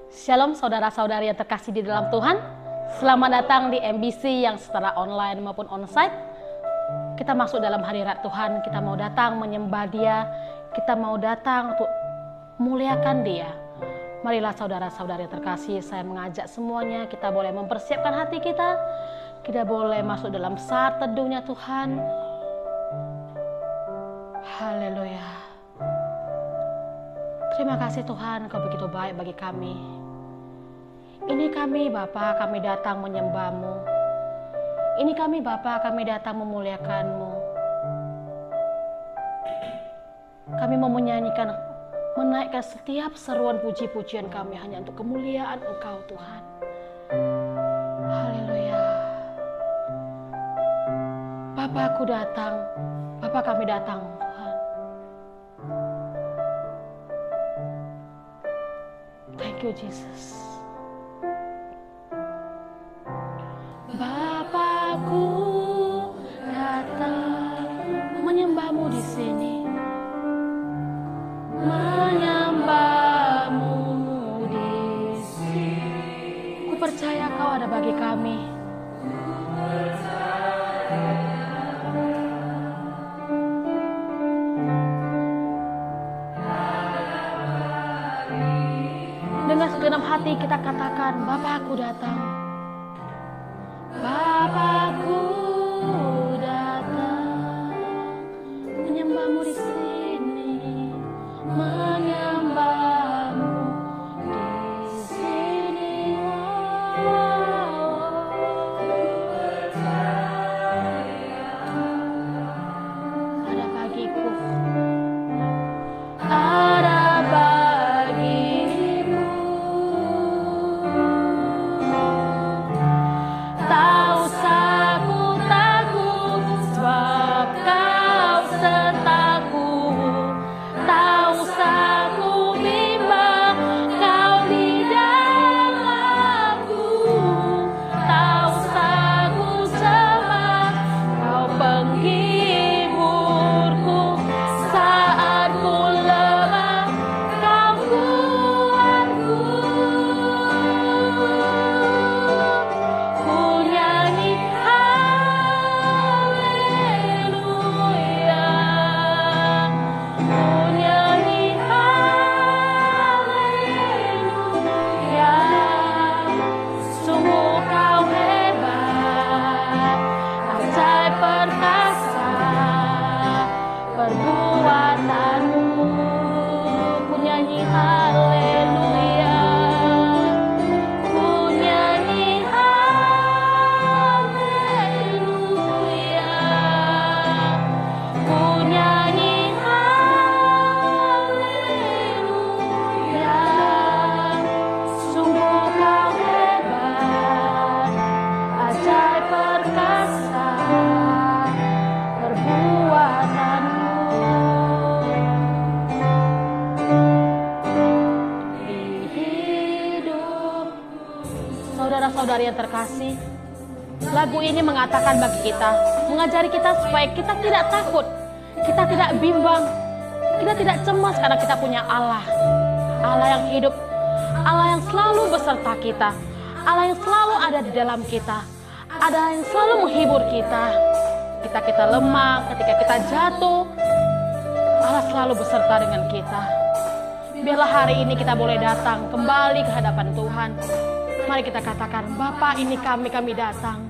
Shalom saudara-saudari yang terkasih di dalam Tuhan. Selamat datang di MBC yang secara online maupun onsite. Kita masuk dalam hadirat Tuhan, kita mau datang menyembah Dia, kita mau datang untuk muliakan Dia. Marilah saudara-saudari yang terkasih, saya mengajak semuanya, kita boleh mempersiapkan hati kita, kita boleh masuk dalam saat teduhnya Tuhan. Haleluya. Terima kasih Tuhan, Kau begitu baik bagi kami. Ini kami Bapa, kami datang menyembah-Mu. Ini kami Bapa, kami datang memuliakan-Mu. Kami mau menyanyikan, menaikkan setiap seruan puji-pujian kami hanya untuk kemuliaan Engkau Tuhan. Haleluya. Bapa, aku datang, Bapa kami datang Tuhan. Thank you Jesus. Bapakku datang menyembah-Mu di sini, menyembah-Mu di sini. Ku percaya Kau ada bagi kami. Dengan segenap hati kita katakan, Bapakku datang. Bapakku datang menyembah-Mu di sini, menyembah-Mu di sini. Ada bagiku, ada bagiku. Tahu aku takut sebab Kau sertaku. Tahu aku bimbang Kau di dalamku. Tahu aku cemas Kau penghiburku. Saat ku lemah Kau kuatku. Ku nyanyi haleluya. Ku nyanyi haleluya. Sungguh Kau hebat, ajaib perkasa perbuatan-Mu. Ku nyanyi haleluya. Ku nyanyi haleluya. Ku nyanyi haleluya. Sungguh Kau hebat, ajaib perkasa perbuatan-Mu. Hidup. Saudara-saudari yang terkasih, lagu ini mengatakan bagi kita, mengajari kita supaya kita tidak takut, kita tidak bimbang, kita tidak cemas karena kita punya Allah. Allah yang hidup, Allah yang selalu beserta kita, Allah yang selalu ada di dalam kita, Allah yang selalu menghibur kita. Ketika kita lemah, ketika kita jatuh, Allah selalu beserta dengan kita. Biarlah hari ini kita boleh datang kembali ke hadapan Tuhan. Mari kita katakan, Bapa, ini kami datang.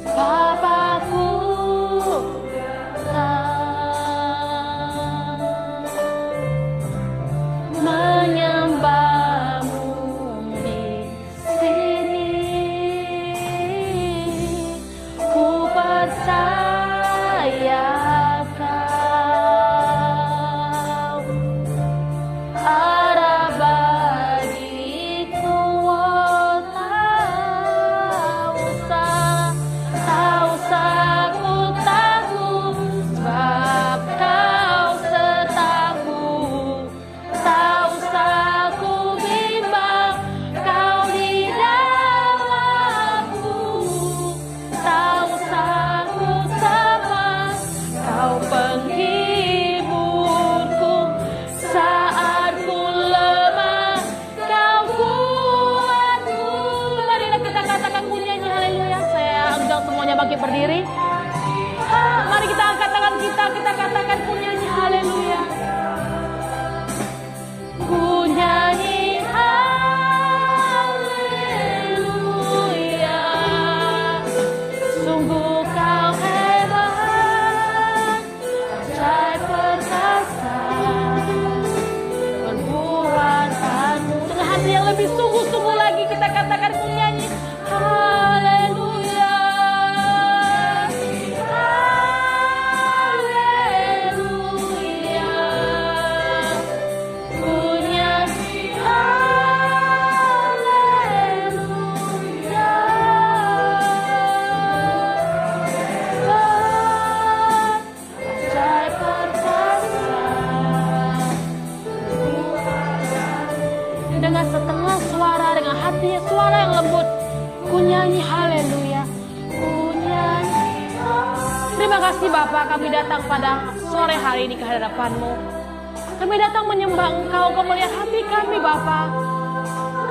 Bapakku datang menyembah-Mu di sini. Ku percaya Kau ada bagiku. Tahu aku takut kasih Bapa, kami datang pada sore hari ini ke hadapan-Mu. Kami datang menyembah Engkau, Engkau melihat hati kami Bapa.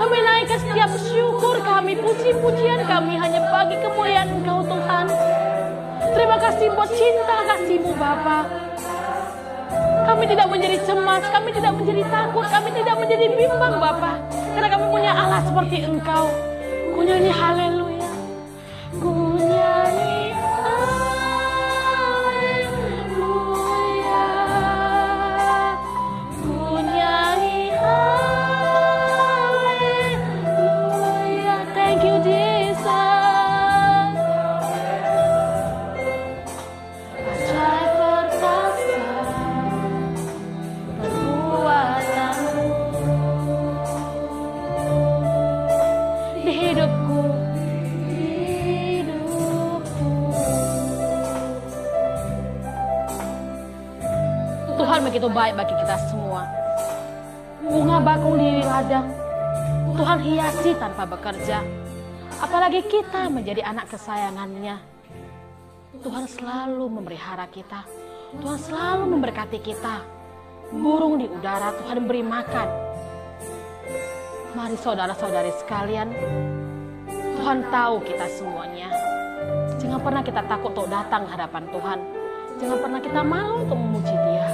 Kami naikkan setiap syukur kami, puji-pujian kami hanya bagi kemuliaan Engkau Tuhan. Terima kasih buat cinta kasih-Mu Bapa. Kami tidak menjadi cemas, kami tidak menjadi takut, kami tidak menjadi bimbang Bapa. Karena kami punya Allah seperti Engkau. Ku nyanyi haleluya. Ku nyanyi haleluya. Ku nyanyi haleluya. Thank you Jesus. Ajaib perkasa perbuatanmu di hidupku. Tuhan begitu baik bagi kita semua. Bunga bakung di ladang, Tuhan hiasi tanpa bekerja. Apalagi kita menjadi anak kesayangannya. Tuhan selalu memelihara kita. Tuhan selalu memberkati kita. Burung di udara Tuhan beri makan. Mari saudara-saudari sekalian, Tuhan tahu kita semuanya. Jangan pernah kita takut untuk datang ke hadapan Tuhan. Jangan pernah kita malu untuk memuji Dia.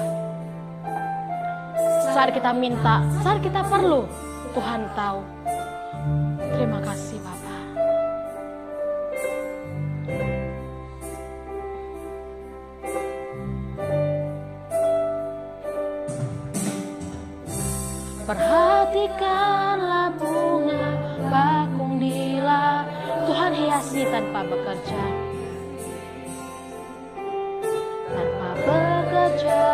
Saat kita minta, saat kita perlu, Tuhan tahu. Terima kasih Bapa. Perhatikanlah bunga bakung dila, Tuhan hiasi tanpa bekerja. Tanpa bekerja,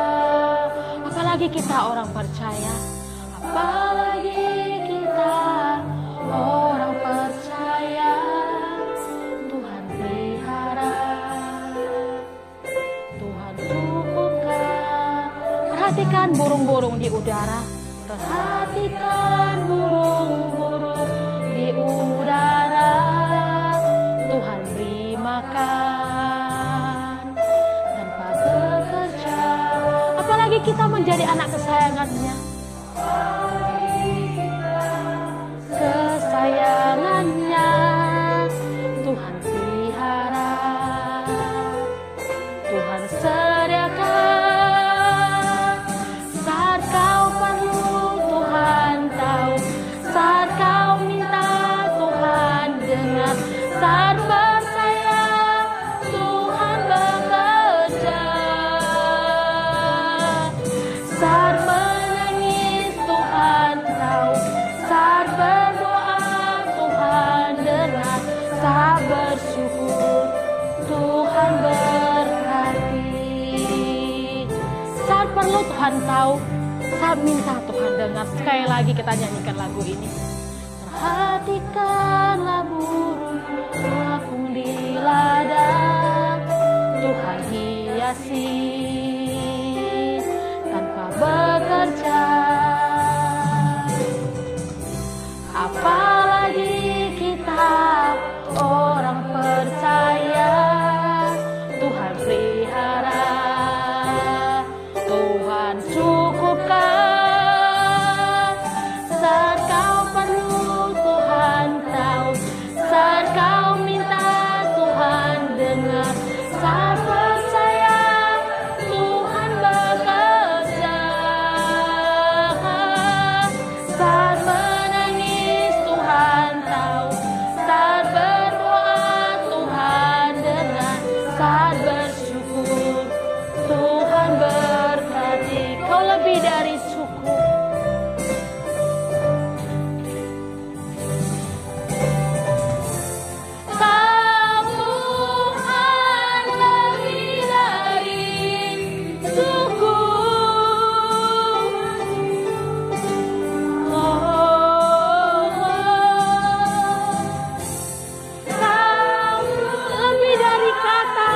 apalagi kita orang percaya, apalagi kita orang percaya, Tuhan pelihara, Tuhan cukupkan. Perhatikan burung-burung di udara, perhatikan burung-burung di udara, Tuhan beri makan tanpa bekerja. Apalagi kita menjadi anak kesayangannya, kesayangannya, Tuhan pelihara, Tuhan sediakan. Saat kau perlu Tuhan tahu, saat kau minta Tuhan dengar, saat percaya Tuhan bekerja, saat menangis Tuhan tahu, saat berdoa Tuhan dengar, saat bersyukur Tuhan berkati. Saat perlu Tuhan tahu, saat minta Tuhan dengar. Sekali lagi kita nyanyikan lagu ini. Perhatikanlah burung bakung di ladang, Tuhan hiasi tanpa bekerja. Apalagi kita orang percaya, Tuhan pelihara, Tuhan cukupkan. Saat kau perlu Tuhan tahu, saat kau minta Tuhan dengar, saat percaya Tuhan bekerja, saat menangis Tuhan tahu, saat berdoa Tuhan dengar, saat bersyukur Tuhan berkati. Kau lebih dari cukup. Kau Tuhan lebih dari cukup. Kau lebih dari kata.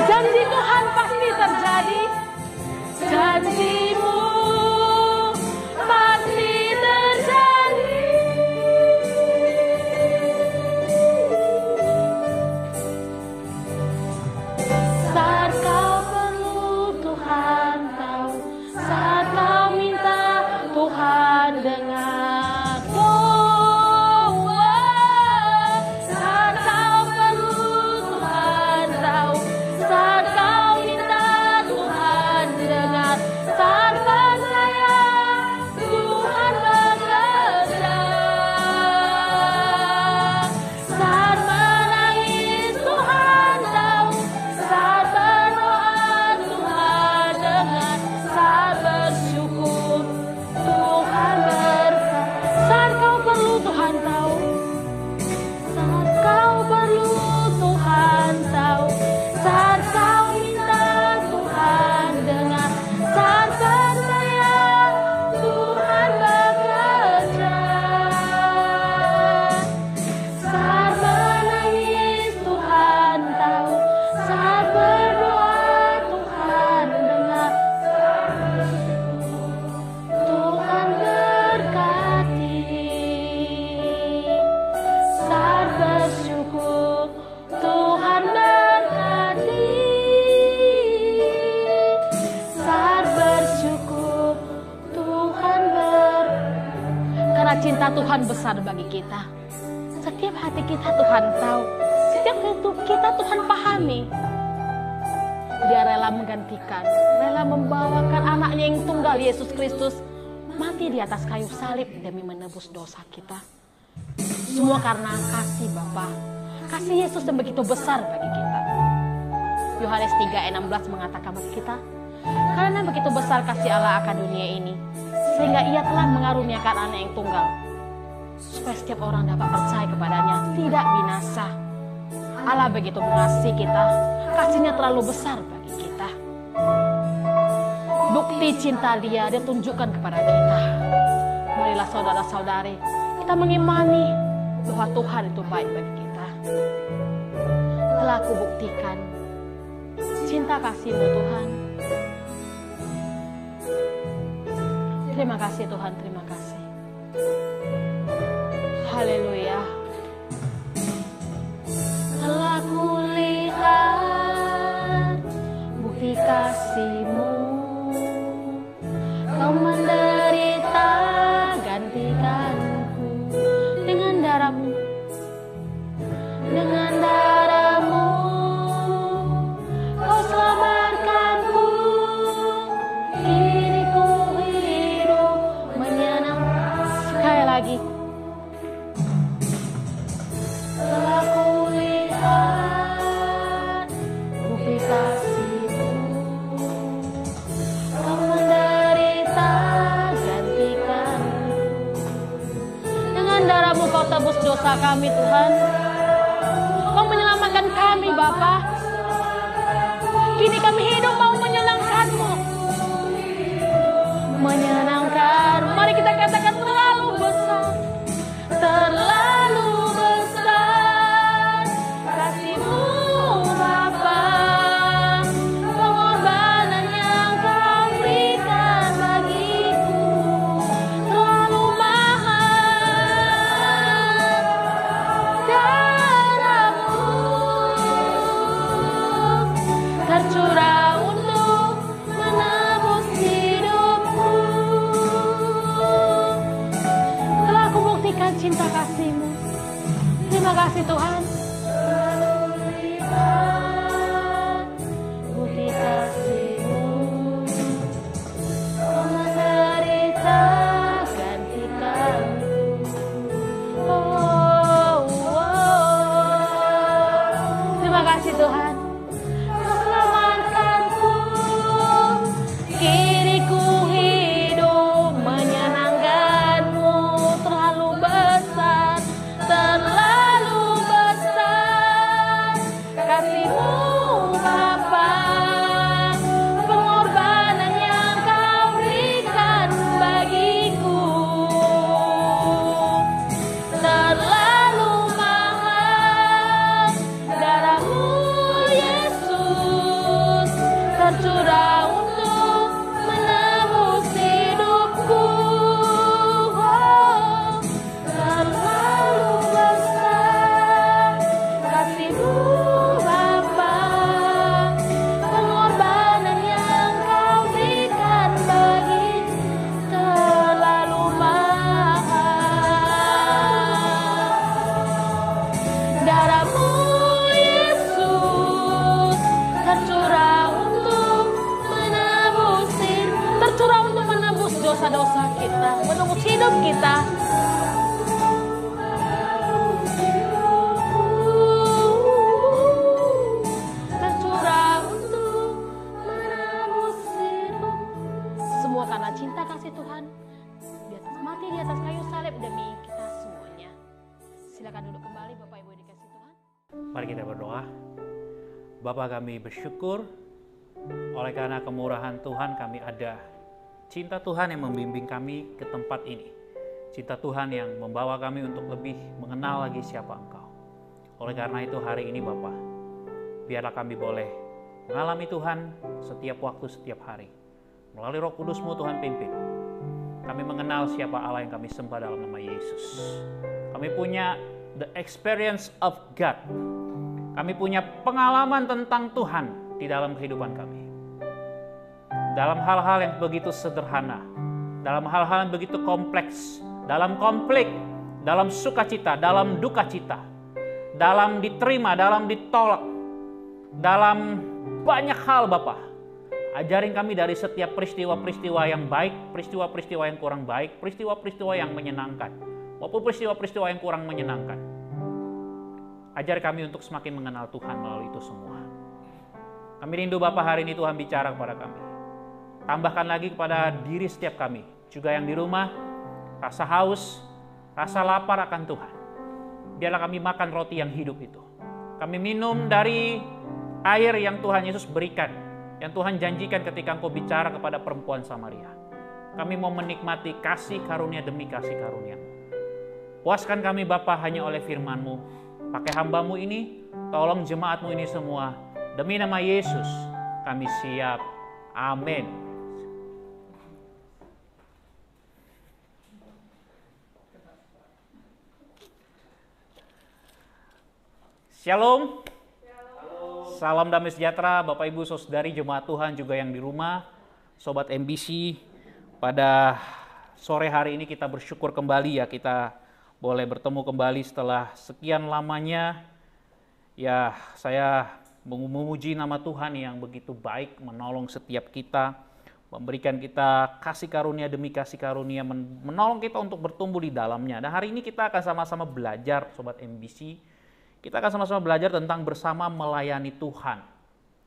Janji Tuhan pasti terjadi. Janjimu pasti terjadi. Cinta Tuhan besar bagi kita. Setiap hati kita Tuhan tahu. Setiap hidup kita Tuhan pahami. Dia rela menggantikan, rela membawakan anaknya yang tunggal, Yesus Kristus, mati di atas kayu salib demi menebus dosa kita. Semua karena kasih Bapa, kasih Yesus yang begitu besar bagi kita. Yohanes 3:16 mengatakan bagi kita, karena begitu besar kasih Allah akan dunia ini, sehingga Ia telah mengaruniakan anak yang tunggal, supaya setiap orang dapat percaya kepadanya, tidak binasa. Allah begitu mengasihi kita, kasihnya terlalu besar bagi kita. Bukti cinta Dia tunjukkan kepada kita. Marilah saudara-saudari, kita mengimani bahwa Tuhan itu baik bagi kita. Telah Aku buktikan cinta kasih-Mu Tuhan. Terima kasih Tuhan, terima kasih. Haleluya. Telah kulihat bukti kasih-Mu, Kau menderita gantikanku dengan darah-Mu, dengan darah-Mu Kau selamatkanku. Kini ku hidup menyenangkan. Sekali lagi. Telah kulihat bukti kasih-Mu, Kau menderita gantikanku. Dengan darah-Mu Kau tebus dosa kami Tuhan. Kau menyelamatkan kami Bapa. Kini kami hidup mau menyenangkan-Mu. Menyenangkan. Mari kita katakan terlalu besar. Terlalu besar kasih-Mu Bapa. Pengorbanan yang Kau berikan bagiku terlalu mahal. Darah-Mu tercurah untuk menebus hidupku. Telah kubuktikan cinta kasih-Mu. Terima kasih Tuhan. Bukti kasih-Mu, Kau menderita gantikanku. Oh, terima kasih Tuhan. Kau selamatkanku. Kini ku hidup menyenangkan-Mu. Terlalu besar, terlalu besar kasih-Mu Bapa. Pengorbanan yang Kau berikan bagiku terlalu mahal. Darah-Mu Yesus tercurah untuk menebus hidupku. Oh, terlalu besar kasih-Mu Bapa. Pengorbanan yang Kau berikan bagi terlalu mahal. Darah-Mu Yesus tercurah untuk menebus dosa-dosa kita, menebus hidup kita. Tercurah untuk menebus hidup. Semua karena cinta kasih Tuhan di atas mati di atas kayu salib demi kita semuanya. Silakan duduk kembali Bapak Ibu dikasih Tuhan. Mari kita berdoa. Bapa, kami bersyukur oleh karena kemurahan Tuhan kami ada. Cinta Tuhan yang membimbing kami ke tempat ini. Cinta Tuhan yang membawa kami untuk lebih mengenal lagi siapa Engkau. Oleh karena itu hari ini Bapa, biarlah kami boleh mengalami Tuhan setiap waktu, setiap hari. Melalui Roh Kudus-Mu Tuhan pimpin. Kami mengenal siapa Allah yang kami sembah dalam nama Yesus. Kami punya the experience of God. Kami punya pengalaman tentang Tuhan di dalam kehidupan kami. Dalam hal-hal yang begitu sederhana, dalam hal-hal yang begitu kompleks, dalam konflik, dalam sukacita, dalam duka cita, dalam diterima, dalam ditolak, dalam banyak hal Bapa. Ajarin kami dari setiap peristiwa-peristiwa yang baik, peristiwa-peristiwa yang kurang baik, peristiwa-peristiwa yang menyenangkan, maupun peristiwa-peristiwa yang kurang menyenangkan. Ajar kami untuk semakin mengenal Tuhan melalui itu semua. Kami rindu Bapa hari ini Tuhan bicara kepada kami. Tambahkan lagi kepada diri setiap kami, juga yang di rumah, rasa haus, rasa lapar akan Tuhan. Biarlah kami makan roti yang hidup itu. Kami minum dari air yang Tuhan Yesus berikan, yang Tuhan janjikan ketika Engkau bicara kepada perempuan Samaria. Kami mau menikmati kasih karunia demi kasih karunia-Mu. Puaskan kami Bapa hanya oleh firman-Mu. Pakai hamba-Mu ini, tolong jemaat-Mu ini semua. Demi nama Yesus, kami siap. Amin. Shalom. Salam damai sejahtera Bapak Ibu Saudari jemaat Tuhan juga yang di rumah, Sobat MBC. Pada sore hari ini kita bersyukur kembali ya, kita boleh bertemu kembali setelah sekian lamanya. Ya, saya memuji nama Tuhan yang begitu baik, menolong setiap kita, memberikan kita kasih karunia demi kasih karunia, menolong kita untuk bertumbuh di dalamnya. Dan hari ini kita akan sama-sama belajar, Sobat MBC. Kita akan sama-sama belajar tentang bersama melayani Tuhan.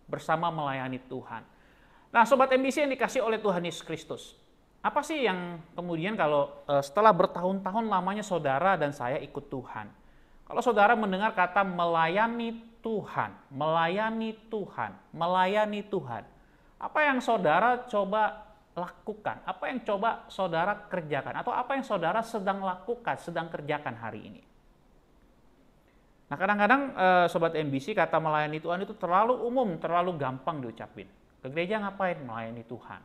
Bersama melayani Tuhan. Nah, Sobat MBC yang dikasih oleh Tuhan Yesus Kristus. Apa sih yang kemudian kalau setelah bertahun-tahun lamanya saudara dan saya ikut Tuhan. Kalau saudara mendengar kata melayani Tuhan, melayani Tuhan, melayani Tuhan. Apa yang saudara coba lakukan? Apa yang coba saudara kerjakan? Atau apa yang saudara sedang lakukan, sedang kerjakan hari ini? Nah, kadang-kadang Sobat MBC kata melayani Tuhan itu terlalu umum, terlalu gampang diucapin. Ke gereja ngapain? Melayani Tuhan.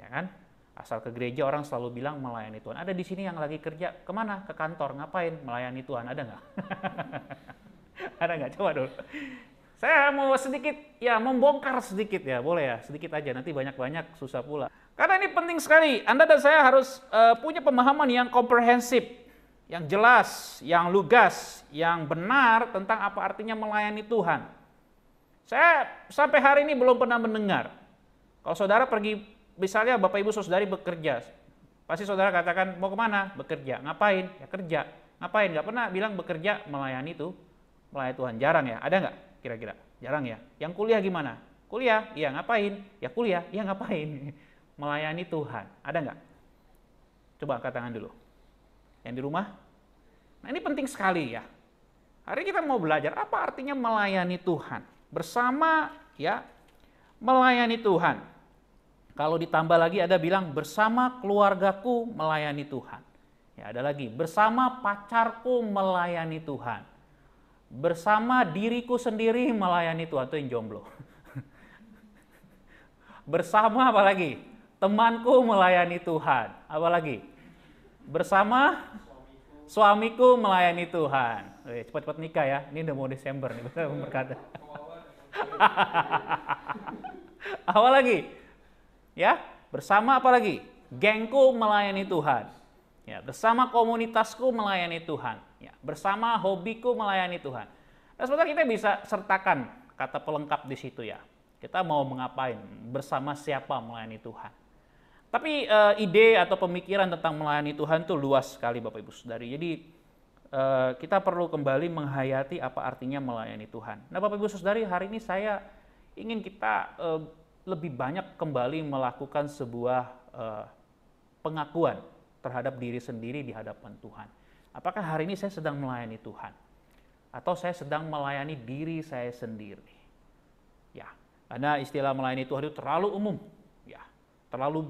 Ya kan? Asal ke gereja orang selalu bilang melayani Tuhan. Ada di sini yang lagi kerja, kemana? Ke kantor, ngapain? Melayani Tuhan, ada nggak? Ada nggak? Coba dulu. Saya mau sedikit, ya membongkar sedikit ya, boleh ya, sedikit aja, nanti banyak-banyak susah pula. Karena ini penting sekali, Anda dan saya harus punya pemahaman yang komprehensif, yang jelas, yang lugas, yang benar tentang apa artinya melayani Tuhan. Saya sampai hari ini belum pernah mendengar. Kalau saudara pergi, misalnya Bapak Ibu Saudari bekerja, pasti saudara katakan mau kemana? Bekerja. Ngapain? Ya kerja. Ngapain? Nggak pernah bilang bekerja melayani itu. Melayani Tuhan. Jarang ya? Ada nggak kira-kira? Jarang ya? Yang kuliah gimana? Kuliah? Iya ngapain? Ya kuliah? Iya ngapain? Melayani Tuhan. Ada nggak? Coba angkat tangan dulu. Yang di rumah? Nah ini penting sekali ya. Hari ini kita mau belajar apa artinya melayani Tuhan. Bersama ya, melayani Tuhan. Kalau ditambah lagi ada bilang bersama keluargaku melayani Tuhan. Ya ada lagi, bersama pacarku melayani Tuhan. Bersama diriku sendiri melayani Tuhan. Itu yang jomblo. Bersama apa lagi? Temanku melayani Tuhan. Apa lagi? Bersama suamiku melayani Tuhan. Cepat-cepat nikah ya. Ini udah mau Desember nih. Berkata. Apa lagi? Ya, bersama apa lagi? Gengku melayani Tuhan. Ya, bersama komunitasku melayani Tuhan. Ya, bersama hobiku melayani Tuhan. Nah, sebenarnya kita bisa sertakan kata pelengkap di situ ya. Kita mau mengapain? Bersama siapa melayani Tuhan? Tapi ide atau pemikiran tentang melayani Tuhan itu luas sekali Bapak Ibu Saudari. Jadi kita perlu kembali menghayati apa artinya melayani Tuhan. Nah Bapak Ibu Saudari, hari ini saya ingin kita lebih banyak kembali melakukan sebuah pengakuan terhadap diri sendiri di hadapan Tuhan. Apakah hari ini saya sedang melayani Tuhan? Atau saya sedang melayani diri saya sendiri? Ya, karena istilah melayani Tuhan itu terlalu umum. Ya, terlalu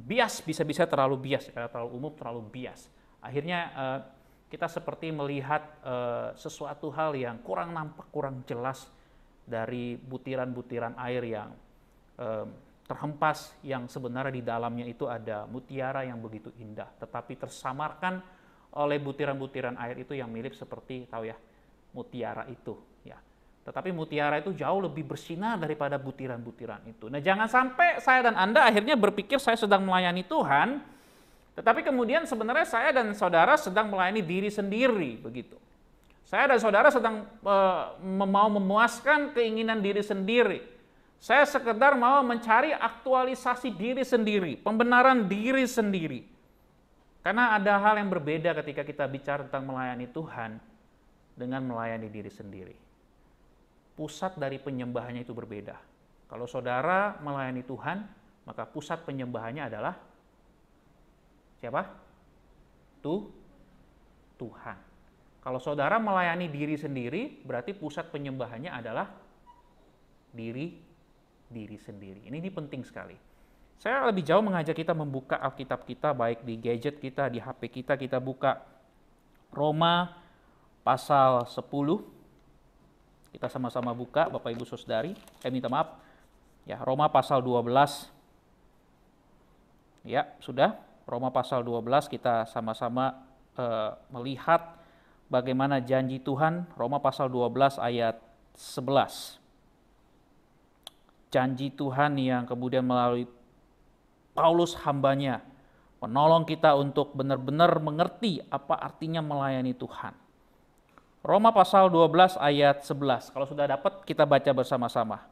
bias, bisa-bisa terlalu bias. Karena terlalu umum, terlalu bias. Akhirnya kita seperti melihat sesuatu hal yang kurang nampak, kurang jelas dari butiran-butiran air yang terhempas, yang sebenarnya di dalamnya itu ada mutiara yang begitu indah, tetapi tersamarkan oleh butiran-butiran air itu yang mirip seperti, tahu ya, mutiara itu. Ya. Tetapi mutiara itu jauh lebih bersinar daripada butiran-butiran itu. Nah jangan sampai saya dan Anda akhirnya berpikir saya sedang melayani Tuhan, Tetapi kemudian sebenarnya saya dan saudara sedang melayani diri sendiri, begitu. Saya dan saudara sedang mau memuaskan keinginan diri sendiri. Saya sekedar mau mencari aktualisasi diri sendiri, pembenaran diri sendiri. Karena ada hal yang berbeda ketika kita bicara tentang melayani Tuhan dengan melayani diri sendiri. Pusat dari penyembahannya itu berbeda. Kalau saudara melayani Tuhan, maka pusat penyembahannya adalah siapa? Tuhan. Kalau saudara melayani diri sendiri, berarti pusat penyembahannya adalah diri sendiri. Ini penting sekali. Saya lebih jauh mengajak kita membuka Alkitab kita, baik di gadget kita, di HP kita buka Roma pasal 10. Kita sama-sama buka, Bapak Ibu Saudari. Minta maaf. Ya, Roma pasal 12. Ya, sudah. Roma pasal 12 kita sama-sama melihat bagaimana janji Tuhan. Roma pasal 12 ayat 11. Janji Tuhan yang kemudian melalui Paulus hambanya menolong kita untuk benar-benar mengerti apa artinya melayani Tuhan. Roma pasal 12 ayat 11. Kalau sudah dapat kita baca bersama-sama.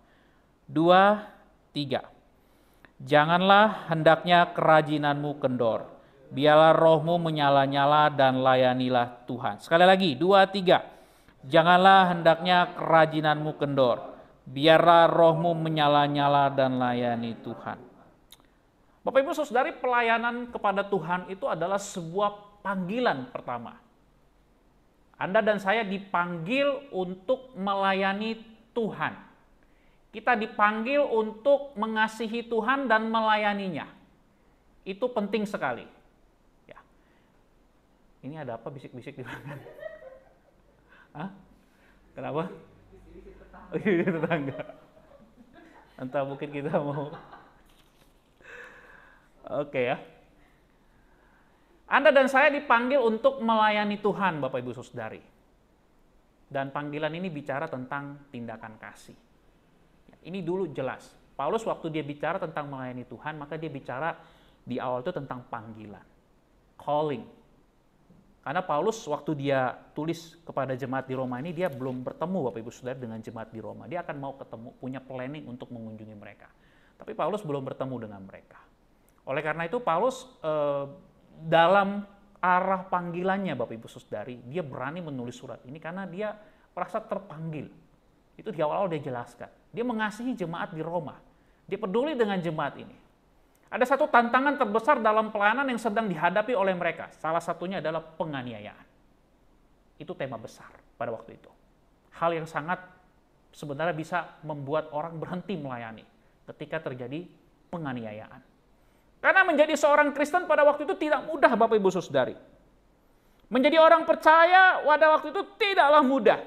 2, 3. Janganlah hendaknya kerajinanmu kendor. Biarlah rohmu menyala-nyala dan layanilah Tuhan. Sekali lagi, 2, 3. Janganlah hendaknya kerajinanmu kendor. Biarlah rohmu menyala-nyala dan layani Tuhan. Bapak Ibu Saudari, pelayanan kepada Tuhan itu adalah sebuah panggilan pertama. Anda dan saya dipanggil untuk melayani Tuhan. Kita dipanggil untuk mengasihi Tuhan dan melayaninya. Itu penting sekali. Ya. Ini ada apa bisik-bisik di belakang? Hah? Kenapa? Oh, iya, tetangga. Entah mungkin kita mau. Oke ya. Anda dan saya dipanggil untuk melayani Tuhan, Bapak Ibu Saudari. Dan panggilan ini bicara tentang tindakan kasih. Ini dulu jelas. Paulus waktu dia bicara tentang melayani Tuhan, maka dia bicara di awal itu tentang panggilan. Calling. Karena Paulus waktu dia tulis kepada jemaat di Roma ini, dia belum bertemu Bapak Ibu Saudari dengan jemaat di Roma. Dia akan mau ketemu, punya planning untuk mengunjungi mereka. Tapi Paulus belum bertemu dengan mereka. Oleh karena itu Paulus dalam arah panggilannya Bapak Ibu Saudari, dia berani menulis surat ini karena dia merasa terpanggil. Itu di awal-awal dia jelaskan. Dia mengasihi jemaat di Roma. Dia peduli dengan jemaat ini. Ada satu tantangan terbesar dalam pelayanan yang sedang dihadapi oleh mereka. Salah satunya adalah penganiayaan. Itu tema besar pada waktu itu. Hal yang sangat sebenarnya bisa membuat orang berhenti melayani ketika terjadi penganiayaan. Karena menjadi seorang Kristen pada waktu itu tidak mudah, Bapak Ibu Saudari. Menjadi orang percaya pada waktu itu tidaklah mudah.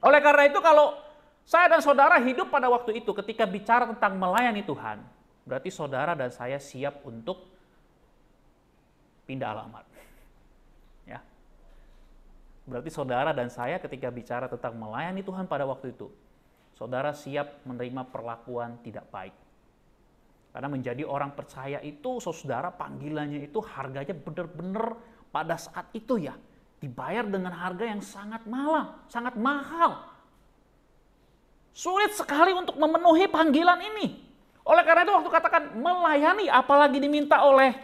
Oleh karena itu kalau saya dan saudara hidup pada waktu itu ketika bicara tentang melayani Tuhan, berarti saudara dan saya siap untuk pindah alamat. Ya. Berarti saudara dan saya ketika bicara tentang melayani Tuhan pada waktu itu, saudara siap menerima perlakuan tidak baik. Karena menjadi orang percaya itu, saudara, panggilannya itu harganya benar-benar pada saat itu ya, dibayar dengan harga yang sangat mahal. Sulit sekali untuk memenuhi panggilan ini. Oleh karena itu waktu katakan melayani, apalagi diminta oleh,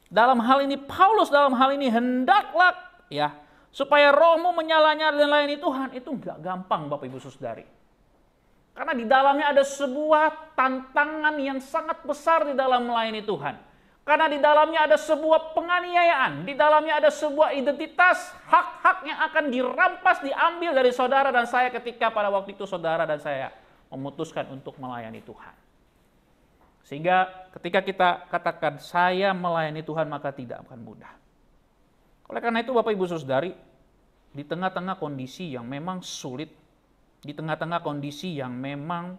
dalam hal ini Paulus, dalam hal ini hendaklah ya, supaya rohmu menyala-nyala dan layani Tuhan, itu nggak gampang Bapak Ibu Saudari. Karena di dalamnya ada sebuah tantangan yang sangat besar di dalam melayani Tuhan. Karena di dalamnya ada sebuah penganiayaan, di dalamnya ada sebuah identitas, hak-hak yang akan dirampas, diambil dari saudara dan saya ketika pada waktu itu saudara dan saya memutuskan untuk melayani Tuhan. Sehingga ketika kita katakan saya melayani Tuhan maka tidak akan mudah. Oleh karena itu Bapak Ibu Saudari, di tengah-tengah kondisi yang memang sulit, di tengah-tengah kondisi yang memang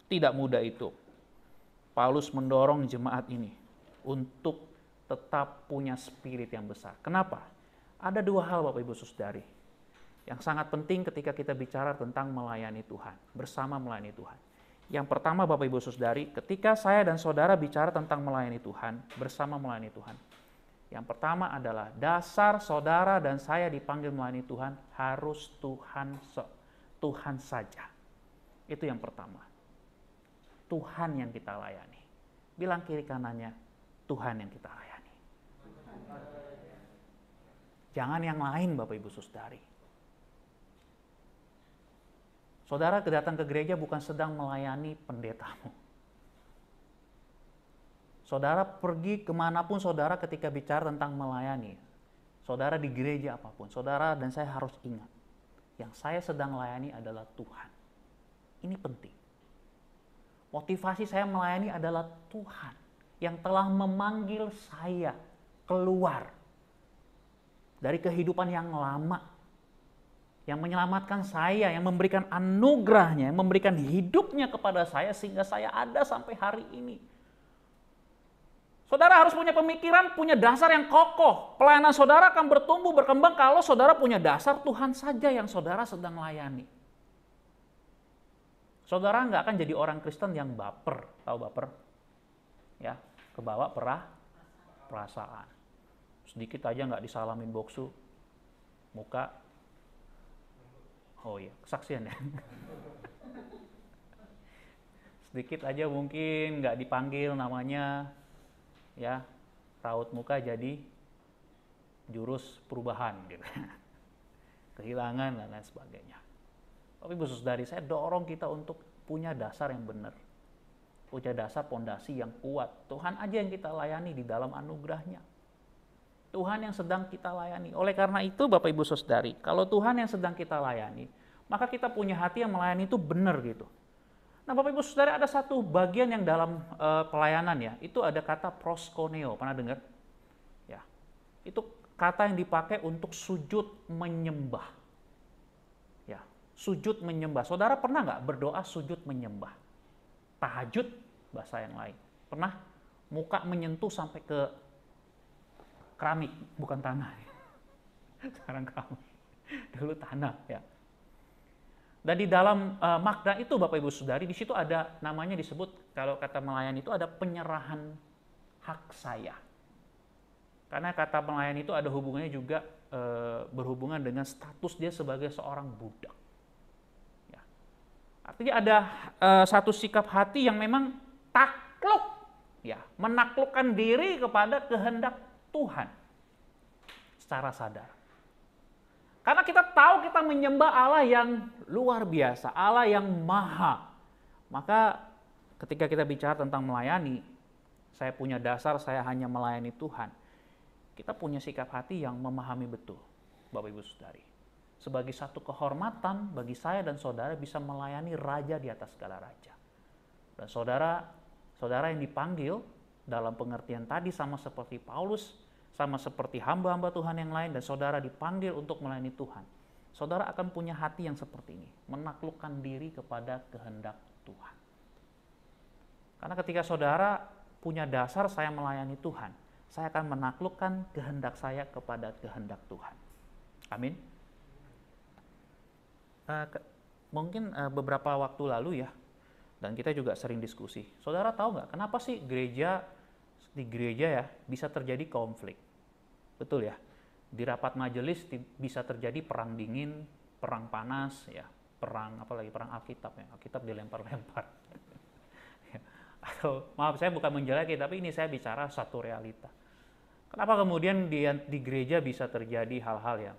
tidak mudah itu, Paulus mendorong jemaat ini untuk tetap punya spirit yang besar. Kenapa? Ada dua hal Bapak Ibu Saudari yang sangat penting ketika kita bicara tentang melayani Tuhan, bersama melayani Tuhan. Yang pertama Bapak Ibu Saudari, ketika saya dan saudara bicara tentang melayani Tuhan, bersama melayani Tuhan, Yang pertama adalah dasar saudara dan saya dipanggil melayani Tuhan harus Tuhan saja. Itu yang pertama. Tuhan yang kita layani. Bilang kiri kanannya, Tuhan yang kita layani. Jangan yang lain Bapak Ibu Saudari. Saudara datang ke gereja bukan sedang melayani pendetamu. Saudara pergi kemanapun saudara ketika bicara tentang melayani. Saudara di gereja apapun, saudara dan saya harus ingat. Yang saya sedang melayani adalah Tuhan. Ini penting. Motivasi saya melayani adalah Tuhan yang telah memanggil saya keluar dari kehidupan yang lama. Yang menyelamatkan saya, yang memberikan anugerahnya, yang memberikan hidupnya kepada saya sehingga saya ada sampai hari ini. Saudara harus punya pemikiran, punya dasar yang kokoh. Pelayanan saudara akan bertumbuh, berkembang kalau saudara punya dasar Tuhan saja yang saudara sedang layani. Saudara nggak akan jadi orang Kristen yang baper. Tahu baper? Ya, kebawa perasaan. Sedikit aja nggak disalamin boksu, muka. Oh iya, kesaksian ya. Sedikit aja mungkin nggak dipanggil namanya. Ya, raut muka jadi jurus perubahan gitu. Kehilangan dan lain sebagainya. Tapi khusus dari saya dorong kita untuk punya dasar yang benar. Punya dasar pondasi yang kuat. Tuhan aja yang kita layani di dalam anugerahnya. Tuhan yang sedang kita layani. Oleh karena itu Bapak Ibu Saudari, kalau Tuhan yang sedang kita layani, maka kita punya hati yang melayani itu benar gitu. Nah Bapak Ibu Saudara, ada satu bagian yang dalam pelayanan ya, itu ada kata proskuneo, pernah dengar? Ya, itu kata yang dipakai untuk sujud menyembah. Ya, sujud menyembah. Saudara pernah nggak berdoa sujud menyembah? Tahajud, bahasa yang lain. Pernah? Muka menyentuh sampai ke keramik, bukan tanah. Sekarang keramik. Dulu tanah ya. Dan di dalam makna itu Bapak Ibu Saudari, di situ ada namanya disebut, kalau kata melayani itu ada penyerahan hak saya. Karena kata melayani itu ada hubungannya juga berhubungan dengan status dia sebagai seorang budak. Ya. Artinya ada satu sikap hati yang memang takluk, ya, menaklukkan diri kepada kehendak Tuhan secara sadar. Karena kita tahu kita menyembah Allah yang luar biasa, Allah yang maha. Maka ketika kita bicara tentang melayani, saya punya dasar, saya hanya melayani Tuhan. Kita punya sikap hati yang memahami betul, Bapak Ibu Saudari. Sebagai satu kehormatan bagi saya dan saudara bisa melayani Raja di atas segala raja. Dan saudara yang dipanggil dalam pengertian tadi sama seperti Paulus, sama seperti hamba-hamba Tuhan yang lain, dan saudara dipanggil untuk melayani Tuhan. Saudara akan punya hati yang seperti ini, menaklukkan diri kepada kehendak Tuhan. Karena ketika saudara punya dasar saya melayani Tuhan, saya akan menaklukkan kehendak saya kepada kehendak Tuhan. Amin. Mungkin beberapa waktu lalu ya, dan kita juga sering diskusi. Saudara tahu nggak kenapa sih di gereja ya bisa terjadi konflik? Betul ya, di rapat majelis bisa terjadi perang dingin, perang panas, ya, apalagi perang Alkitab ya, Alkitab dilempar-lempar. Atau maaf saya bukan menjeleki, tapi ini saya bicara satu realita. Kenapa kemudian di gereja bisa terjadi hal-hal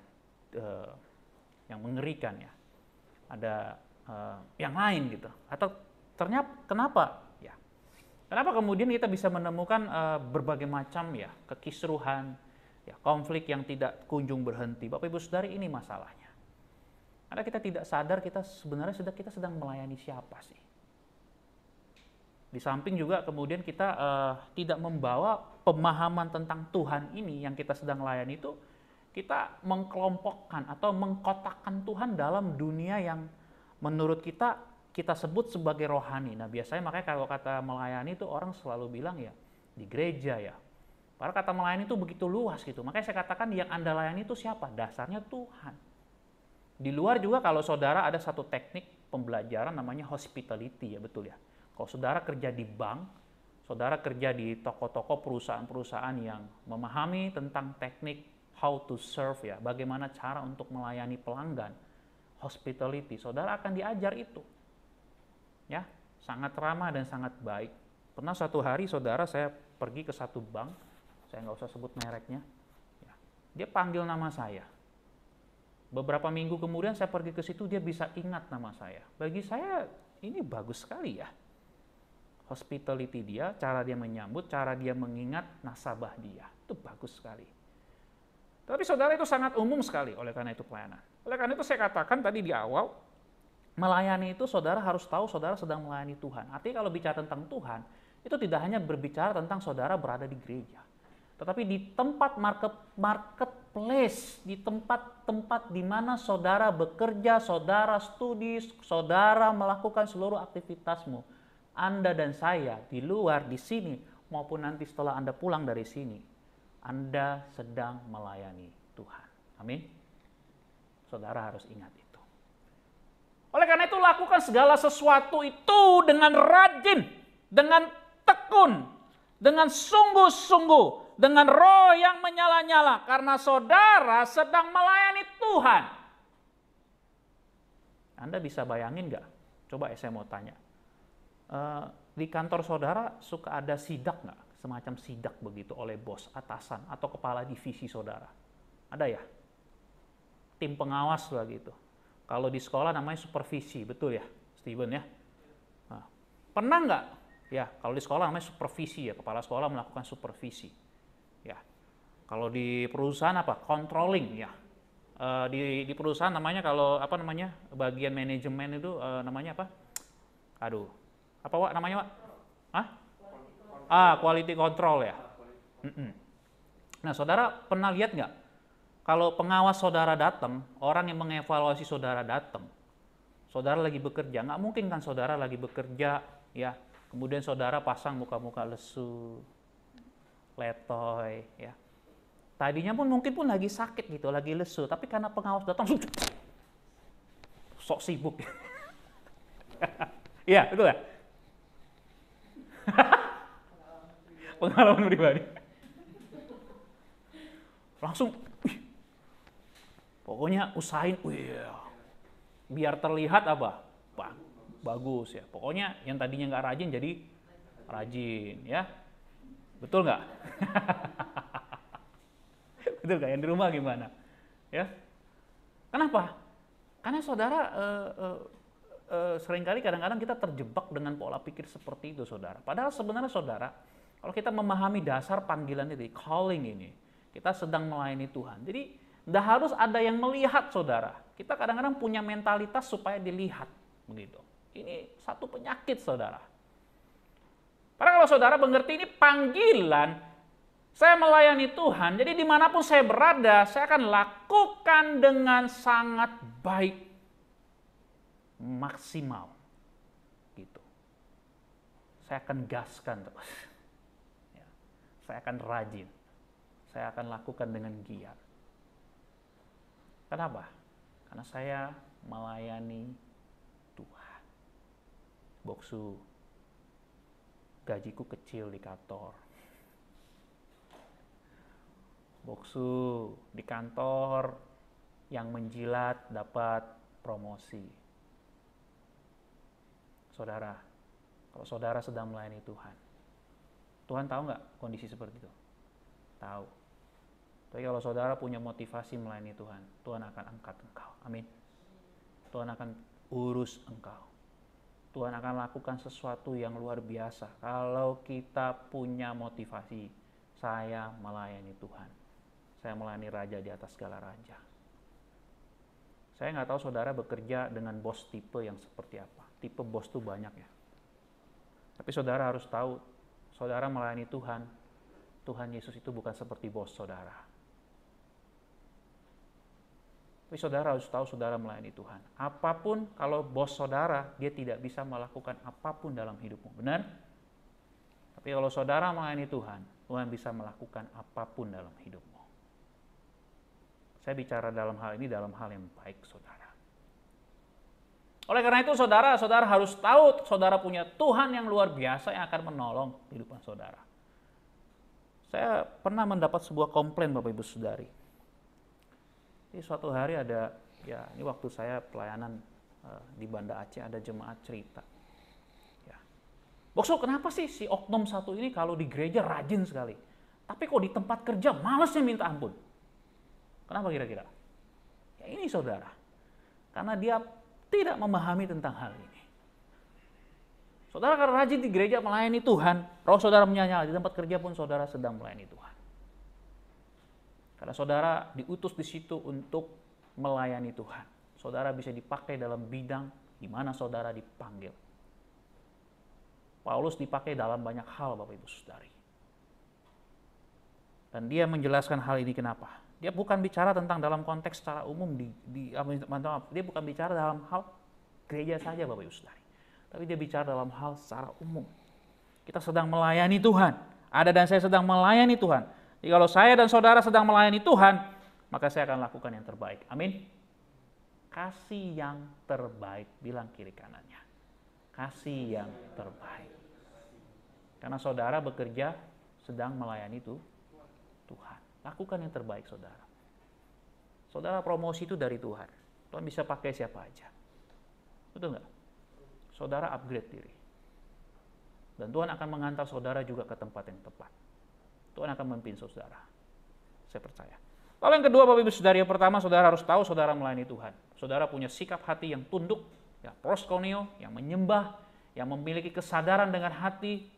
yang mengerikan ya? Ada yang lain gitu. Atau ternyata kenapa? Ya, kenapa kemudian kita bisa menemukan berbagai macam ya kekisruhan, ya, konflik yang tidak kunjung berhenti. Bapak Ibu Saudari, ini masalahnya. Karena kita tidak sadar kita sebenarnya kita sedang melayani siapa sih. Di samping juga kemudian kita tidak membawa pemahaman tentang Tuhan ini yang kita sedang layani itu, kita mengkelompokkan atau mengkotakkan Tuhan dalam dunia yang menurut kita sebut sebagai rohani. Nah biasanya makanya kalau kata melayani itu orang selalu bilang ya di gereja ya. Padahal kata melayani itu begitu luas gitu. Makanya saya katakan yang Anda layani itu siapa? Dasarnya Tuhan. Di luar juga kalau saudara ada satu teknik pembelajaran namanya hospitality ya, betul ya. Kalau saudara kerja di bank, Saudara kerja di toko-toko perusahaan-perusahaan yang memahami tentang teknik how to serve ya, bagaimana cara untuk melayani pelanggan, hospitality. Saudara akan diajar itu. Ya, sangat ramah dan sangat baik. Pernah satu hari saudara saya pergi ke satu bank, saya nggak usah sebut mereknya. Ya, dia panggil nama saya. Beberapa minggu kemudian saya pergi ke situ, dia bisa ingat nama saya. Bagi saya ini bagus sekali ya. Hospitality dia, cara dia menyambut, cara dia mengingat nasabah dia. Itu bagus sekali. Tapi saudara, itu sangat umum sekali oleh karena itu pelayanan. Oleh karena itu saya katakan tadi di awal, melayani itu saudara harus tahu saudara sedang melayani Tuhan. Artinya kalau bicara tentang Tuhan, itu tidak hanya berbicara tentang saudara berada di gereja. Tetapi di tempat marketplace, di tempat-tempat di mana saudara bekerja, saudara studi, saudara melakukan seluruh aktivitasmu. Anda dan saya di luar, di sini, maupun nanti setelah Anda pulang dari sini, Anda sedang melayani Tuhan. Amin. Saudara harus ingat itu. Oleh karena itu lakukan segala sesuatu itu dengan rajin, dengan tekun, dengan sungguh-sungguh, dengan roh yang menyala-nyala, karena saudara sedang melayani Tuhan. Anda bisa bayangin nggak? Coba saya mau tanya. Di kantor saudara suka ada sidak nggak? Semacam sidak begitu oleh bos, atasan, atau kepala divisi saudara. Ada ya? Tim pengawas begitu. Kalau di sekolah namanya supervisi, betul ya, Steven ya? Nah, pernah nggak? Ya, kalau di sekolah namanya supervisi ya, kepala sekolah melakukan supervisi. Ya, kalau di perusahaan apa? Controlling ya. Di perusahaan namanya kalau apa namanya bagian manajemen itu namanya apa? Aduh. Apa Wak namanya Wak? Quality control ya. Nah saudara pernah lihat nggak? Kalau pengawas saudara datang, orang yang mengevaluasi saudara datang, saudara lagi bekerja, nggak mungkin kan saudara lagi bekerja, ya, kemudian saudara pasang muka-muka lesu, letoy, ya. Tadinya pun mungkin pun lagi sakit gitu, lagi lesu, tapi karena pengawas datang, sok sibuk. Iya, betul ya? Pengalaman pribadi. Langsung, pokoknya usahain, biar terlihat apa? Bagus ya. Pokoknya yang tadinya nggak rajin jadi rajin, ya. Betul nggak? Betul nggak? Yang di rumah gimana? Ya. Kenapa? Karena saudara seringkali kadang-kadang kita terjebak dengan pola pikir seperti itu, saudara. Padahal sebenarnya saudara, kalau kita memahami dasar panggilan ini, calling ini, kita sedang melayani Tuhan. Jadi, tidak harus ada yang melihat, saudara. Kita kadang-kadang punya mentalitas supaya dilihat, begitu. Ini satu penyakit, saudara. Padahal kalau saudara mengerti ini panggilan, saya melayani Tuhan, jadi dimanapun saya berada, saya akan lakukan dengan sangat baik. Maksimal gitu. Saya akan gaskan terus. Ya. Saya akan rajin. Saya akan lakukan dengan giat. Kenapa? Karena saya melayani Tuhan. Boksu, gajiku kecil di kantor. Boksu, di kantor yang menjilat dapat promosi. Saudara, kalau saudara sedang melayani Tuhan, Tuhan tahu nggak kondisi seperti itu? Tahu. Tapi kalau saudara punya motivasi melayani Tuhan, Tuhan akan angkat engkau. Amin. Tuhan akan urus engkau. Tuhan akan lakukan sesuatu yang luar biasa. Kalau kita punya motivasi, saya melayani Tuhan. Saya melayani Raja di atas segala raja. Saya nggak tahu saudara bekerja dengan bos tipe yang seperti apa. Tipe bos itu banyak ya. Tapi saudara harus tahu, saudara melayani Tuhan, Tuhan Yesus itu bukan seperti bos saudara. Tapi saudara harus tahu saudara melayani Tuhan. Apapun kalau bos saudara, dia tidak bisa melakukan apapun dalam hidupmu. Benar? Tapi kalau saudara melayani Tuhan, Tuhan bisa melakukan apapun dalam hidupmu. Saya bicara dalam hal ini dalam hal yang baik, saudara. Oleh karena itu saudara harus tahu saudara punya Tuhan yang luar biasa yang akan menolong kehidupan saudara. Saya pernah mendapat sebuah komplain Bapak Ibu Saudari. Di suatu hari ada, ya ini waktu saya pelayanan di Banda Aceh, ada jemaat cerita. Ya. Bokso, kenapa sih si oknum satu ini kalau di gereja rajin sekali, tapi kok di tempat kerja malesnya minta ampun? Kenapa kira-kira? Ya ini saudara, karena dia tidak memahami tentang hal ini. Saudara karena rajin di gereja melayani Tuhan, roh saudara menyala, di tempat kerja pun saudara sedang melayani Tuhan. Karena saudara diutus di situ untuk melayani Tuhan. Saudara bisa dipakai dalam bidang di mana saudara dipanggil. Paulus dipakai dalam banyak hal Bapak Ibu Saudari. Dan dia menjelaskan hal ini kenapa. Dia bukan bicara tentang dalam konteks secara umum, dia bukan bicara dalam hal gereja saja Bapak Ibu Saudari. Tapi dia bicara dalam hal secara umum. Kita sedang melayani Tuhan. Ada dan saya sedang melayani Tuhan. Jadi kalau saya dan saudara sedang melayani Tuhan, maka saya akan lakukan yang terbaik. Amin. Kasih yang terbaik, bilang kiri kanannya. Kasih yang terbaik. Karena saudara bekerja sedang melayani Tuhan. Lakukan yang terbaik saudara. Saudara promosi itu dari Tuhan. Tuhan bisa pakai siapa aja. Betul nggak? Saudara upgrade diri. Dan Tuhan akan mengantar saudara juga ke tempat yang tepat. Tuhan akan memimpin saudara. Saya percaya. Lalu yang kedua Bapak Ibu Saudari, yang pertama saudara harus tahu saudara melayani Tuhan. Saudara punya sikap hati yang tunduk, ya proskuneo, yang menyembah, yang memiliki kesadaran dengan hati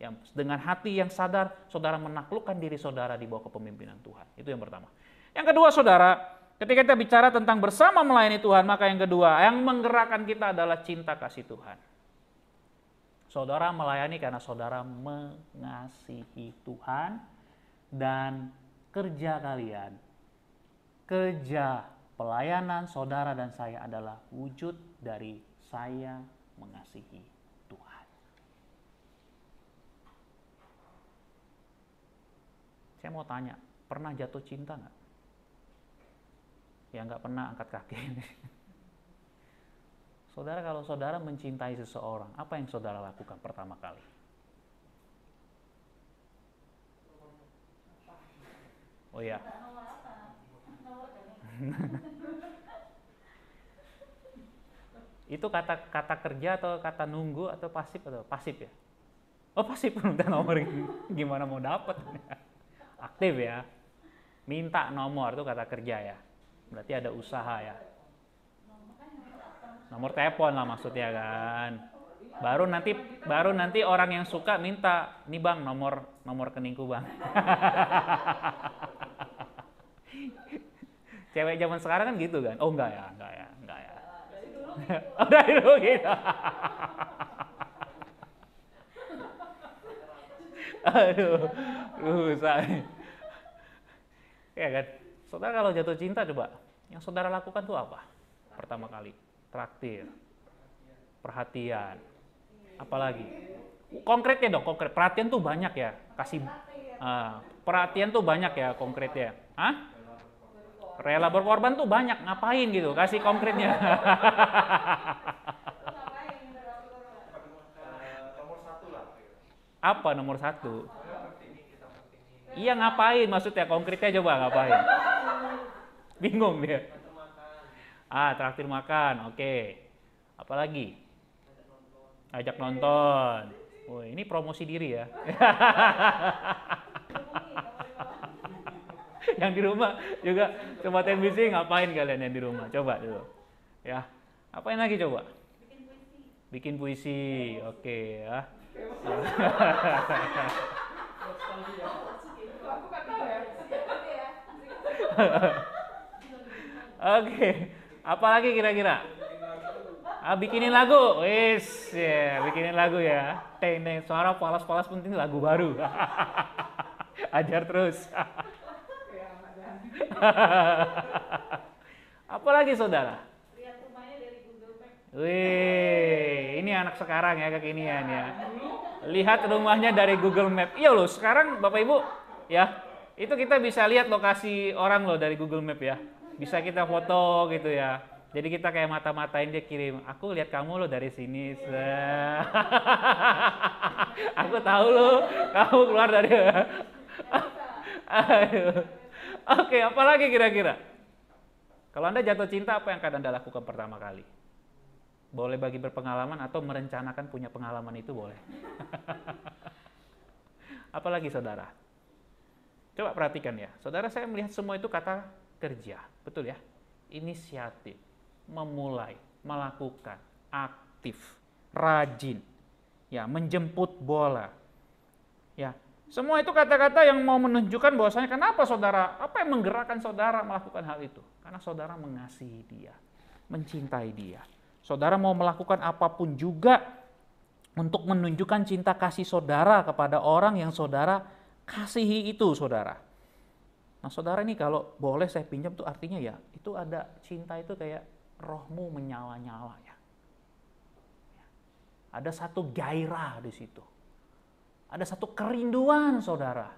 yang sadar, saudara menaklukkan diri saudara di bawah kepemimpinan Tuhan. Itu yang pertama. Yang kedua saudara, ketika kita bicara tentang bersama melayani Tuhan, maka yang kedua yang menggerakkan kita adalah cinta kasih Tuhan. Saudara melayani karena saudara mengasihi Tuhan, dan kerja kalian, kerja pelayanan saudara dan saya adalah wujud dari saya mengasihi Tuhan. Saya mau tanya, pernah jatuh cinta nggak? Ya nggak pernah, angkat kaki. Saudara, kalau saudara mencintai seseorang, apa yang saudara lakukan pertama kali? Oh ya. Itu kata kerja atau kata nunggu atau pasif ya? Oh pasif, minta nomor gimana mau dapat? Aktif ya. Minta nomor itu kata kerja ya. Berarti ada usaha ya. Nomor telepon lah maksudnya kan. Baru nanti orang yang suka minta, nih Bang nomor rekeningku Bang. Cewek zaman sekarang kan gitu kan. Oh enggak ya. Dari dulu gitu. Aduh, rusak. Ya kan. Saudara kalau jatuh cinta coba, yang saudara lakukan tuh apa? Pertama kali, traktir, perhatian, apalagi? Konkretnya dong, konkret. Perhatian tuh banyak ya, kasih perhatian tuh banyak ya konkretnya. Hah? Rela berkorban tuh banyak, ngapain gitu, kasih konkretnya. Apa nomor satu? Iya ngapain maksudnya, konkretnya coba ngapain? Bingung dia. Traktir makan, oke. Apalagi? Ajak nonton. Oh, ini promosi diri ya. Yang di rumah juga coba TNBC, ngapain kalian yang di rumah? Coba dulu. Ya. Apain lagi coba? Bikin puisi. Oke ya. Oke. Apalagi kira-kira? Bikinin lagu. Wis, ya, bikinin lagu ya. Teng suara palas-palas penting, lagu baru. Ajar terus. Apalagi saudara? Lihat rumahnya dari Google Map. Wih, ini anak sekarang ya kekinian ya. Lihat rumahnya dari Google Map. Iya loh, sekarang Bapak Ibu ya, itu kita bisa lihat lokasi orang loh dari Google Map ya. Bisa kita foto gitu ya. Jadi kita kayak mata-matain dia kirim, aku lihat kamu lo dari sini. Aku tahu lo, kamu keluar dari. Aduh. Oke, apalagi kira-kira? Kalau Anda jatuh cinta, apa yang akan Anda lakukan pertama kali? Boleh bagi berpengalaman atau merencanakan punya pengalaman itu boleh. Apalagi saudara? Coba perhatikan ya. Saudara, saya melihat semua itu kata kerja. Betul ya? Inisiatif, memulai, melakukan, aktif, rajin, ya, menjemput bola. Ya, semua itu kata-kata yang mau menunjukkan bahwasanya kenapa saudara, apa yang menggerakkan saudara melakukan hal itu? Karena saudara mengasihi dia, mencintai dia. Saudara mau melakukan apapun juga untuk menunjukkan cinta kasih saudara kepada orang yang saudara kasihi itu, saudara. Nah, saudara ini kalau boleh saya pinjam tuh artinya ya, itu ada cinta itu kayak rohmu menyala-nyala ya. Ada satu gairah di situ. Ada satu kerinduan, saudara.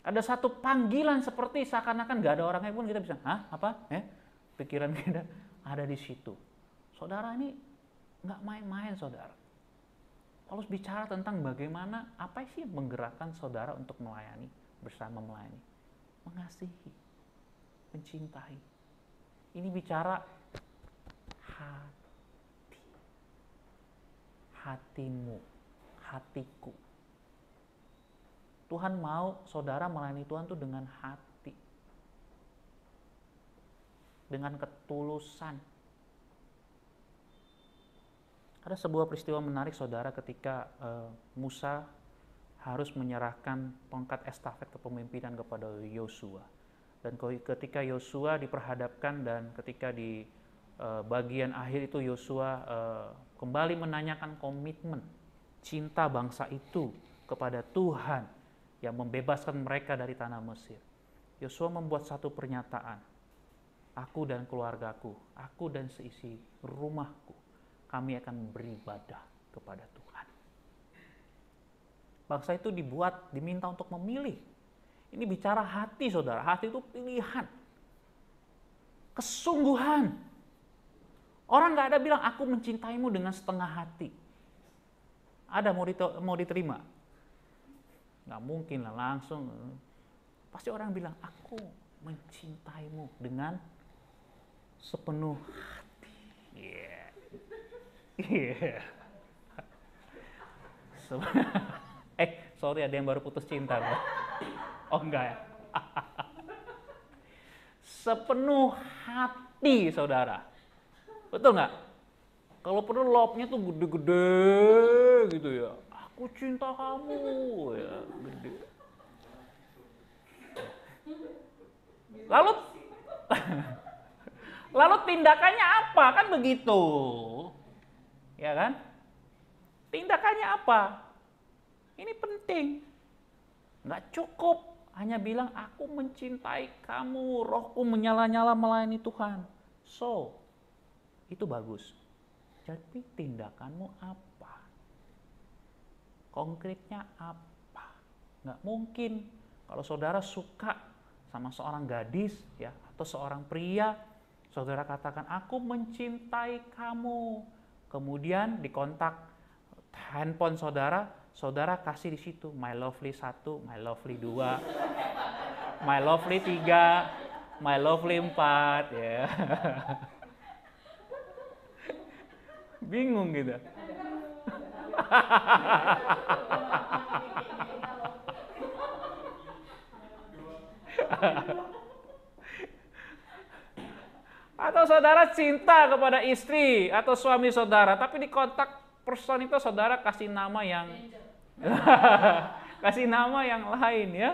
Ada satu panggilan seperti seakan-akan gak ada orangnya pun kita bisa, hah? Apa? Pikiran kita ada di situ. Saudara, ini gak main-main, saudara. Paulus bicara tentang bagaimana, apa sih yang menggerakkan saudara untuk melayani, bersama melayani. Mengasihi, mencintai. Ini bicara hati. Hatimu. Hatiku. Tuhan mau saudara melayani Tuhan itu dengan hati. Dengan ketulusan. Ada sebuah peristiwa menarik saudara ketika Musa harus menyerahkan tongkat estafet kepemimpinan kepada Yosua. Dan ketika Yosua diperhadapkan dan ketika di bagian akhir itu Yosua kembali menanyakan komitmen cinta bangsa itu kepada Tuhan yang membebaskan mereka dari tanah Mesir. Yosua membuat satu pernyataan. Aku dan keluargaku, aku dan seisi rumahku, kami akan beribadah kepada Tuhan. Bangsa itu diminta untuk memilih. Ini bicara hati, saudara. Hati itu pilihan. Kesungguhan. Orang gak ada bilang, aku mencintaimu dengan setengah hati. Ada mau diterima? Nggak mungkin lah langsung. Pasti orang bilang, aku mencintaimu dengan sepenuh hati. Yeah. Sorry, ada yang baru putus cinta. Oh enggak ya? Sepenuh hati, saudara. Betul nggak? Kalau perlu love-nya tuh gede-gede gitu ya. Aku cinta kamu ya, gede. Lalu tindakannya apa? Kan begitu. Ya kan? Tindakannya apa? Ini penting. Nggak cukup hanya bilang aku mencintai kamu, rohku menyala-nyala melayani Tuhan. So, itu bagus. Jadi tindakanmu apa? Konkretnya apa? Nggak mungkin kalau saudara suka sama seorang gadis ya atau seorang pria, saudara katakan aku mencintai kamu. Kemudian di kontak handphone saudara, saudara kasih di situ my lovely 1, my lovely 2, my lovely 3, my lovely 4 ya. Bingung gitu. Atau saudara cinta kepada istri atau suami saudara, tapi di kontak person itu saudara kasih nama yang kasih nama yang lain ya.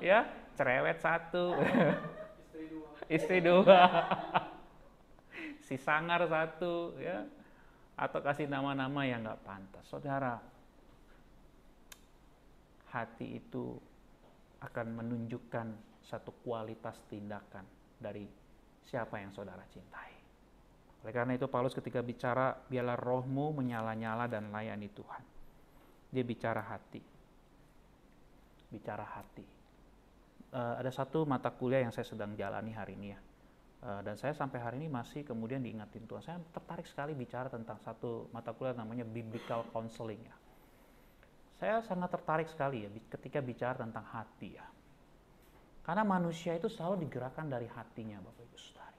Ya, cerewet 1. Istri 2. Si sangar 1 ya. Atau kasih nama-nama yang nggak pantas. Saudara, hati itu akan menunjukkan satu kualitas tindakan dari siapa yang saudara cintai. Oleh karena itu Paulus ketika bicara, biarlah rohmu menyala-nyala dan layani Tuhan. Dia bicara hati. Bicara hati. Ada satu mata kuliah yang saya sedang jalani hari ini ya. Dan saya sampai hari ini masih kemudian diingatin Tuhan. Saya tertarik sekali bicara tentang satu mata kuliah namanya Biblical Counseling ya. Saya sangat tertarik sekali ya ketika bicara tentang hati ya. Karena manusia itu selalu digerakkan dari hatinya, Bapak Ibu Saudara.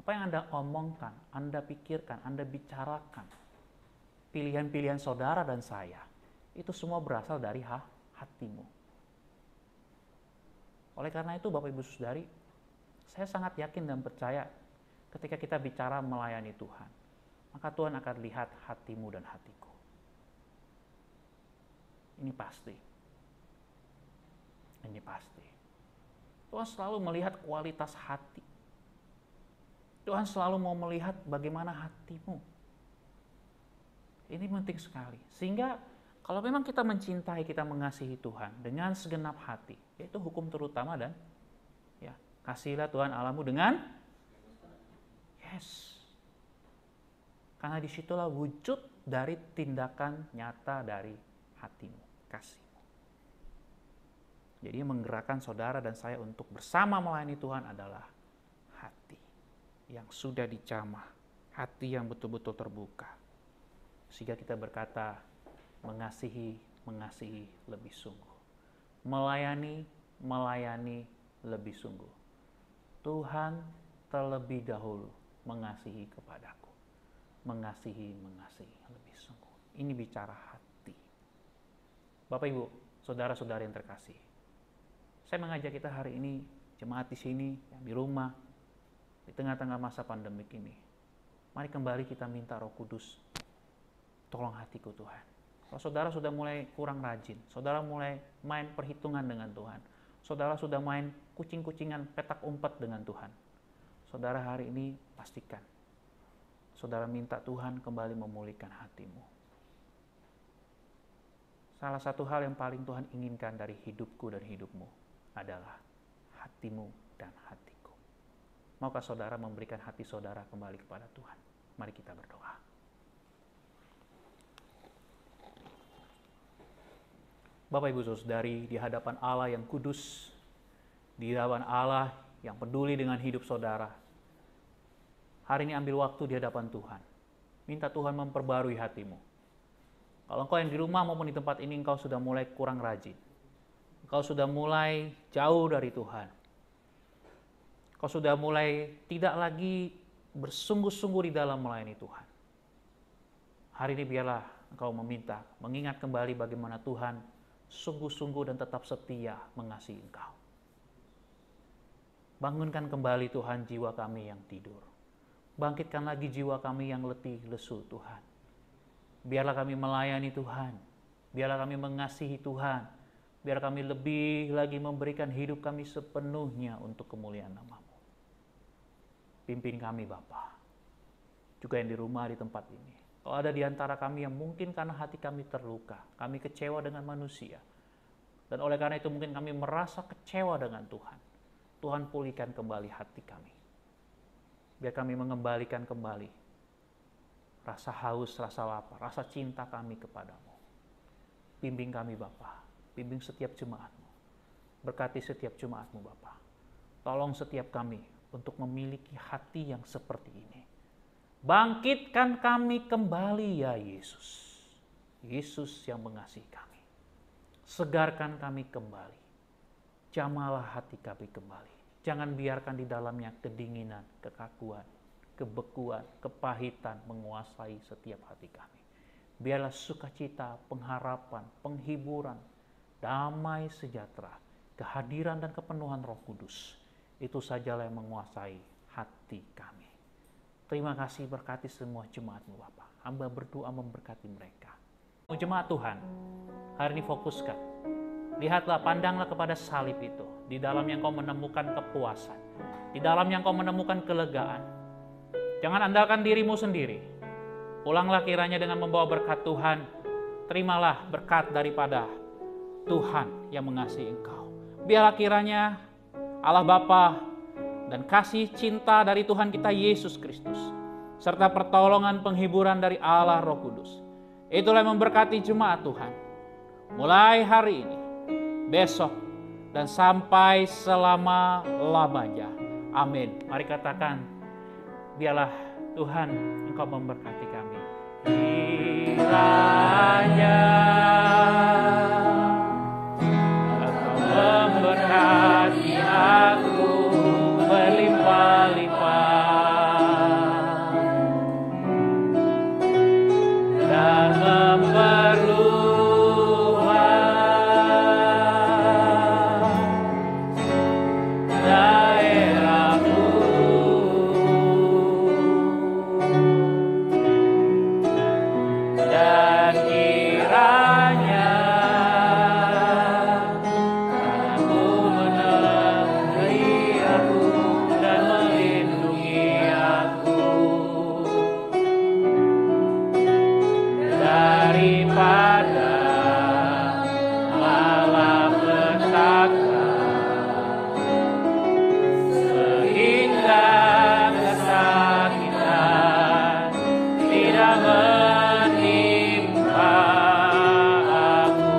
Apa yang Anda omongkan, Anda pikirkan, Anda bicarakan, pilihan-pilihan saudara dan saya, itu semua berasal dari hatimu. Oleh karena itu Bapak Ibu Saudari, saya sangat yakin dan percaya ketika kita bicara melayani Tuhan, maka Tuhan akan lihat hatimu dan hatiku. Ini pasti. Ini pasti. Tuhan selalu melihat kualitas hati. Tuhan selalu mau melihat bagaimana hatimu. Ini penting sekali. Sehingga kalau memang kita mencintai, kita mengasihi Tuhan dengan segenap hati, yaitu hukum terutama dan ya, kasihilah Tuhan Allahmu dengan karena disitulah wujud dari tindakan nyata dari hatimu, kasihmu. Jadi menggerakkan saudara dan saya untuk bersama melayani Tuhan adalah hati yang sudah dicamah, hati yang betul-betul terbuka. Sehingga kita berkata, mengasihi lebih sungguh. Melayani lebih sungguh. Tuhan terlebih dahulu mengasihi kepadaku. Mengasihi lebih sungguh. Ini bicara hati. Bapak Ibu, saudara-saudari yang terkasih. Saya mengajak kita hari ini, jemaat di sini, yang di rumah, di tengah-tengah masa pandemik ini. Mari kembali kita minta Roh Kudus. Tolong hatiku Tuhan. Kalau saudara sudah mulai kurang rajin, saudara mulai main perhitungan dengan Tuhan, saudara sudah main kucing-kucingan petak umpet dengan Tuhan, saudara hari ini pastikan, saudara minta Tuhan kembali memulihkan hatimu. Salah satu hal yang paling Tuhan inginkan dari hidupku dan hidupmu adalah hatimu dan hatiku. Maukah saudara memberikan hati saudara kembali kepada Tuhan? Mari kita berdoa. Bapak Ibu Saudari, di hadapan Allah yang kudus, di hadapan Allah yang peduli dengan hidup saudara, hari ini ambil waktu di hadapan Tuhan. Minta Tuhan memperbarui hatimu. Kalau engkau yang di rumah maupun di tempat ini, engkau sudah mulai kurang rajin. Engkau sudah mulai jauh dari Tuhan. Engkau sudah mulai tidak lagi bersungguh-sungguh di dalam melayani Tuhan. Hari ini biarlah engkau mengingat kembali bagaimana Tuhan sungguh-sungguh dan tetap setia mengasihi engkau. Bangunkan kembali Tuhan jiwa kami yang tidur. Bangkitkan lagi jiwa kami yang letih lesu Tuhan. Biarlah kami melayani Tuhan. Biarlah kami mengasihi Tuhan. Biar kami lebih lagi memberikan hidup kami sepenuhnya untuk kemuliaan nama-Mu. Pimpin kami Bapa. Juga yang di rumah di tempat ini. Kalau ada di antara kami yang mungkin karena hati kami terluka, kami kecewa dengan manusia, dan oleh karena itu mungkin kami merasa kecewa dengan Tuhan. Tuhan pulihkan kembali hati kami. Biar kami mengembalikan kembali rasa haus, rasa lapar, rasa cinta kami kepadamu. Bimbing kami Bapa, bimbing setiap jemaat-Mu. Berkati setiap jemaat-Mu Bapa. Tolong setiap kami untuk memiliki hati yang seperti ini. Bangkitkan kami kembali ya Yesus. Yesus yang mengasihi kami. Segarkan kami kembali. Jamalah hati kami kembali. Jangan biarkan di dalamnya kedinginan, kekakuan, kebekuan, kepahitan menguasai setiap hati kami. Biarlah sukacita, pengharapan, penghiburan, damai sejahtera, kehadiran dan kepenuhan Roh Kudus. Itu sajalah yang menguasai hati kami. Terima kasih, berkati semua jemaat-Mu Bapa. Hamba berdoa memberkati mereka. Jemaat Tuhan, hari ini fokuskan. Lihatlah, pandanglah kepada salib itu. Di dalamnya engkau menemukan kepuasan. Di dalamnya engkau menemukan kelegaan. Jangan andalkan dirimu sendiri. Pulanglah kiranya dengan membawa berkat Tuhan. Terimalah berkat daripada Tuhan yang mengasihi engkau. Biarlah kiranya Allah Bapa dan kasih cinta dari Tuhan kita Yesus Kristus, serta pertolongan penghiburan dari Allah Roh Kudus, itulah yang memberkati jemaat Tuhan. Mulai hari ini, besok, dan sampai selama-lamanya. Amin. Mari katakan, biarlah Tuhan Engkau memberkati kami. Kiranya Engkau memberkati aku berlimpah-limpah dan memperluas daerahmu, dan kiranya aku menemani aku dan melindungi aku daripada malapetaka, sehingga kesakitan tidak menimpa aku.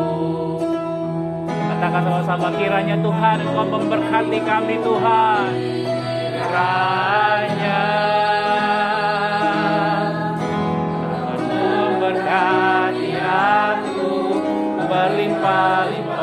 Katakan sama-sama, kiranya Tuhan Engkau memberkati kami Tuhan. Kiranya Tuhan memberkati aku berlimpah-limpah